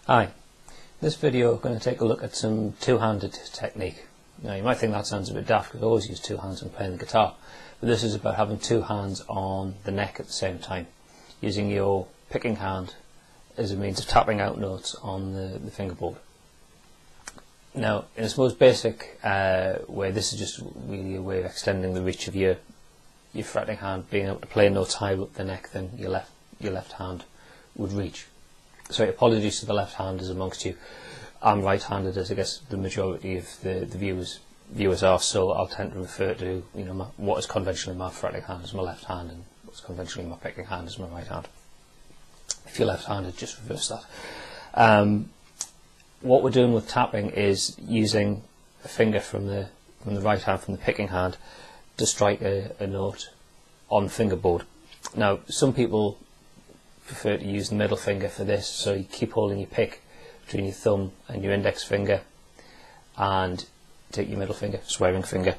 Hi, in this video we're going to take a look at some two-handed technique. Now you might think that sounds a bit daft because I always use two hands when playing the guitar, but this is about having two hands on the neck at the same time, using your picking hand as a means of tapping out notes on the fingerboard. Now in its most basic way, this is just really a way of extending the reach of your fretting hand, being able to play notes higher up the neck than your left hand would reach. So apologies to the left-handers amongst you. I'm right-handed, as I guess the majority of the viewers are, so I'll tend to refer to what is conventionally my fretting hand as my left hand, and what's conventionally my picking hand as my right hand. If you're left-handed, just reverse that. What we're doing with tapping is using a finger from the right hand, from the picking hand, to strike a note on the fingerboard. Now, some people prefer to use the middle finger for this, so you keep holding your pick between your thumb and your index finger and take your middle finger, swearing finger,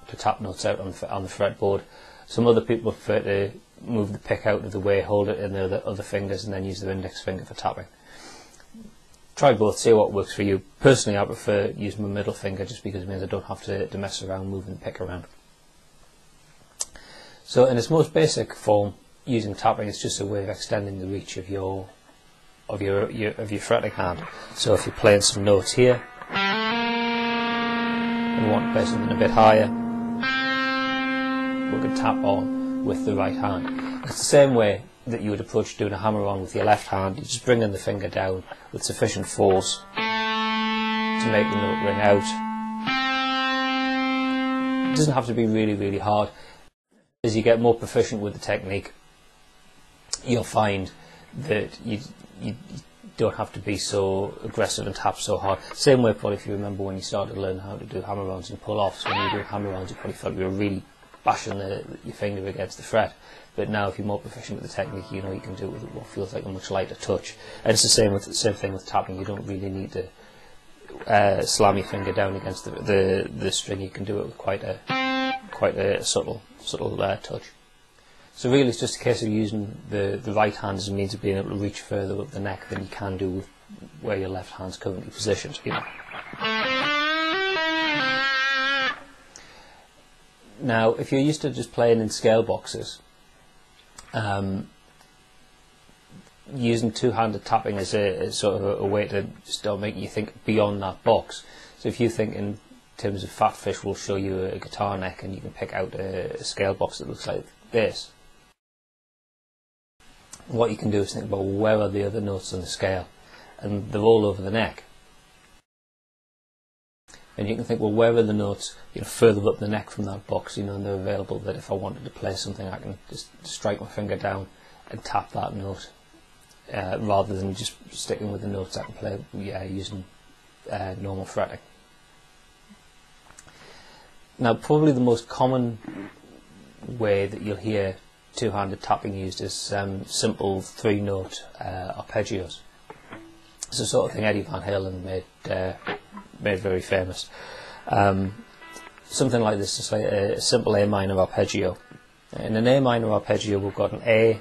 to tap notes out on the fretboard. Some other people prefer to move the pick out of the way, hold it in the other fingers and then use their index finger for tapping. Try both, see what works for you. Personally, I prefer using my middle finger just because it means I don't have to mess around moving the pick around. So in its most basic form, using tapping is just a way of extending the reach of your fretting hand. So if you're playing some notes here and you want to play something a bit higher, we can tap on with the right hand. It's the same way that you would approach doing a hammer-on with your left hand. You just bring in the finger down with sufficient force to make the note ring out. It doesn't have to be really, really hard. As you get more proficient with the technique, you'll find that you don't have to be so aggressive and tap so hard. Same way, probably, if you remember when you started learning how to do hammer-ons and pull-offs, when you were doing hammer-ons you probably felt you were really bashing your finger against the fret. But now if you're more proficient with the technique, you can do it with what feels like a much lighter touch. And it's the same thing with tapping. You don't really need to slam your finger down against the string. You can do it with quite a subtle touch. So really it's just a case of using the right hand as a means of being able to reach further up the neck than you can do with where your left hand's currently positioned. Now if you're used to just playing in scale boxes, using two-handed tapping is sort of a way to start making you think beyond that box. So if you think in terms of PhatPhish, will show you a guitar neck and you can pick out a scale box that looks like this. What you can do is think about where are the other notes on the scale, and they're all over the neck. And you can think, well, where are the notes further up the neck from that box, and they're available, that if I wanted to play something I can just strike my finger down and tap that note, rather than just sticking with the notes I can play using normal fretting. Now probably the most common way that you'll hear two-handed tapping used is simple three-note arpeggios. It's the sort of thing Eddie Van Halen made very famous. Something like this is like a simple A minor arpeggio. In an A minor arpeggio, we've got an A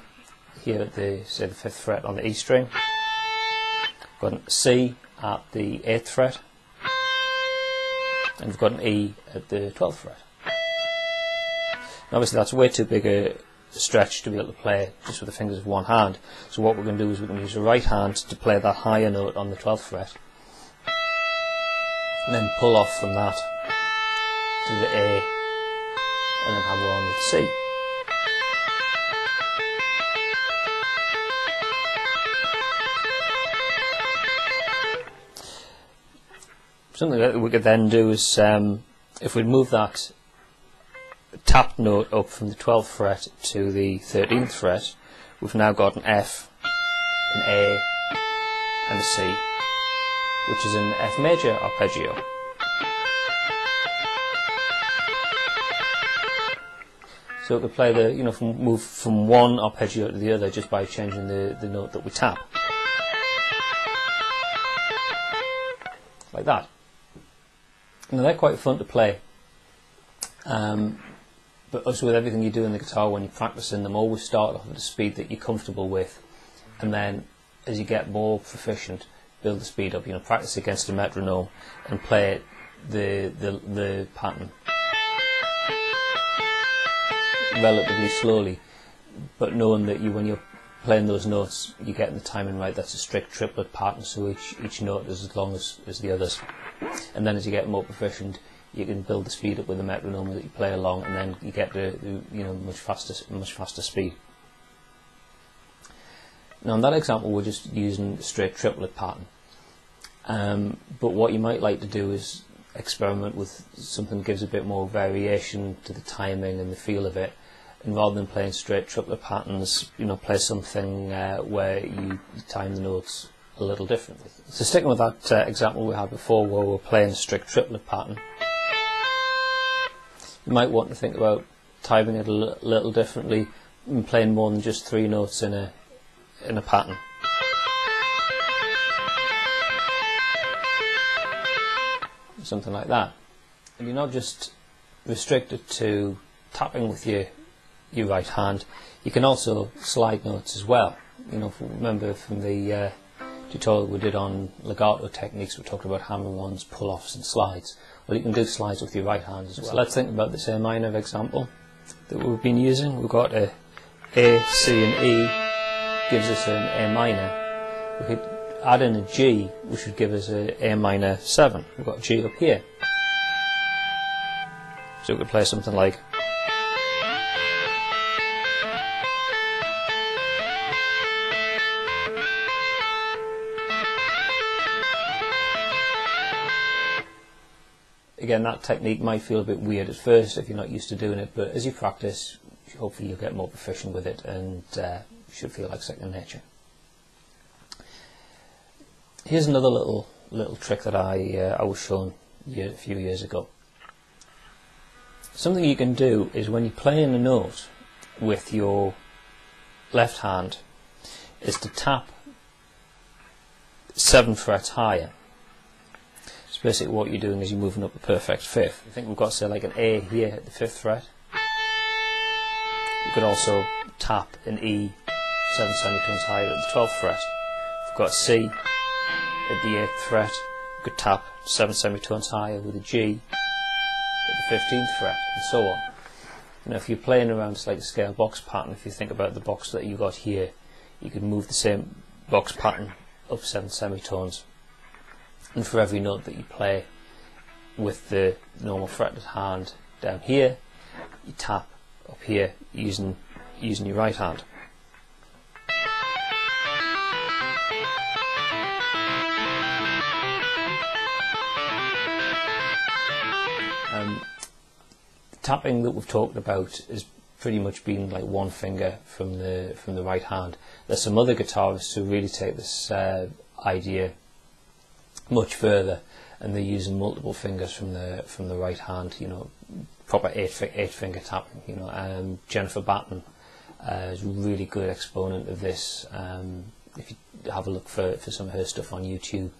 here at the 5th fret on the E string. We've got a C at the 8th fret, and we've got an E at the 12th fret. Now obviously that's way too big a stretch to be able to play just with the fingers of one hand, so what we're going to do is we're going to use the right hand to play that higher note on the 12th fret, and then pull off from that to the A, and then hammer on with C. Something that we could then do is, if we move that tapped note up from the 12th fret to the 13th fret, we've now got an F, an A and a C, which is an F major arpeggio. So we could play move from one arpeggio to the other just by changing the note that we tap. Like that. Now they're quite fun to play. But also with everything you do in the guitar, when you're practicing them, always start off at a speed that you're comfortable with, and then as you get more proficient, build the speed up. Practice against a metronome and play the pattern relatively slowly, but knowing that when you're playing those notes, you're getting the timing right. That's a strict triplet pattern, so each note is as long as the others. And then as you get more proficient, you can build the speed up with the metronome that you play along, and then you get to much faster speed. Now in that example, we're just using a straight triplet pattern. But what you might like to do is experiment with something that gives a bit more variation to the timing and the feel of it. And rather than playing straight triplet patterns, play something where you time the notes a little differently. So sticking with that example we had before, where we're playing a strict triplet pattern, you might want to think about timing it a little differently and playing more than just 3 notes in a pattern. Something like that. And you're not just restricted to tapping with your right hand. You can also slide notes as well. Remember from the tutorial we did on legato techniques, we talked about hammer-ons, pull-offs and slides. Well, you can do slides with your right hand as well. So let's think about this A minor example that we've been using. We've got a C and E gives us an A minor. We could add in a G, which would give us a minor 7. We've got a G up here. So we could play something like again, that technique might feel a bit weird at first if you're not used to doing it, but as you practice, hopefully you'll get more proficient with it, and you should feel like second nature. Here's another little trick that I was shown a few years ago. Something you can do is when you're playing a note with your left hand is to tap 7 frets higher. So basically what you're doing is you're moving up a perfect fifth. I think we've got, say, like an A here at the 5th fret. You could also tap an E 7 semitones higher at the 12th fret. If we've got a C at the 8th fret, you could tap 7 semitones higher with a G at the 15th fret, and so on. If you're playing around just like a scale box pattern, if you think about the box that you got here, you could move the same box pattern up 7 semitones, and for every note that you play with the normal fretted hand down here, you tap up here using your right hand. Tapping that we've talked about has pretty much been like one finger from the right hand. There's some other guitarists who really take this idea much further, and they're using multiple fingers from the right hand. Proper eight finger tapping. Jennifer Batten is a really good exponent of this. If you have a look for some of her stuff on YouTube,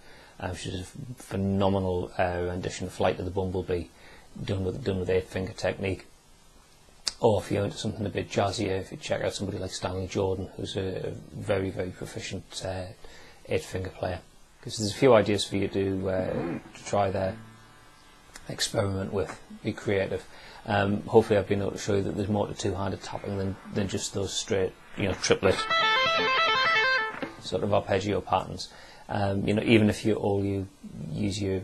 she's a phenomenal rendition of Flight of the Bumblebee, done with 8 finger technique. Or if you're into something a bit jazzier, if you check out somebody like Stanley Jordan, who's a very, very proficient 8 finger player. Because there's a few ideas for you to try there, experiment with, be creative. Hopefully I've been able to show you that there's more to two-handed tapping than just those straight, triplet sort of arpeggio patterns. Even if you use your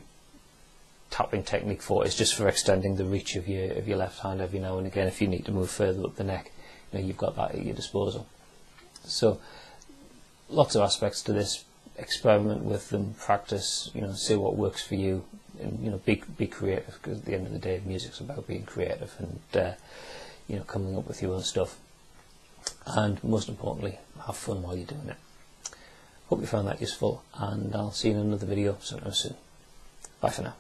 tapping technique for is just for extending the reach of your left hand every now and again. If you need to move further up the neck, you've got that at your disposal. So lots of aspects to this. Experiment with them, practice, see what works for you, and be creative, because at the end of the day music's about being creative and coming up with your own stuff, and most importantly, have fun while you're doing it. Hope you found that useful, and I'll see you in another video sometime soon. Bye for now.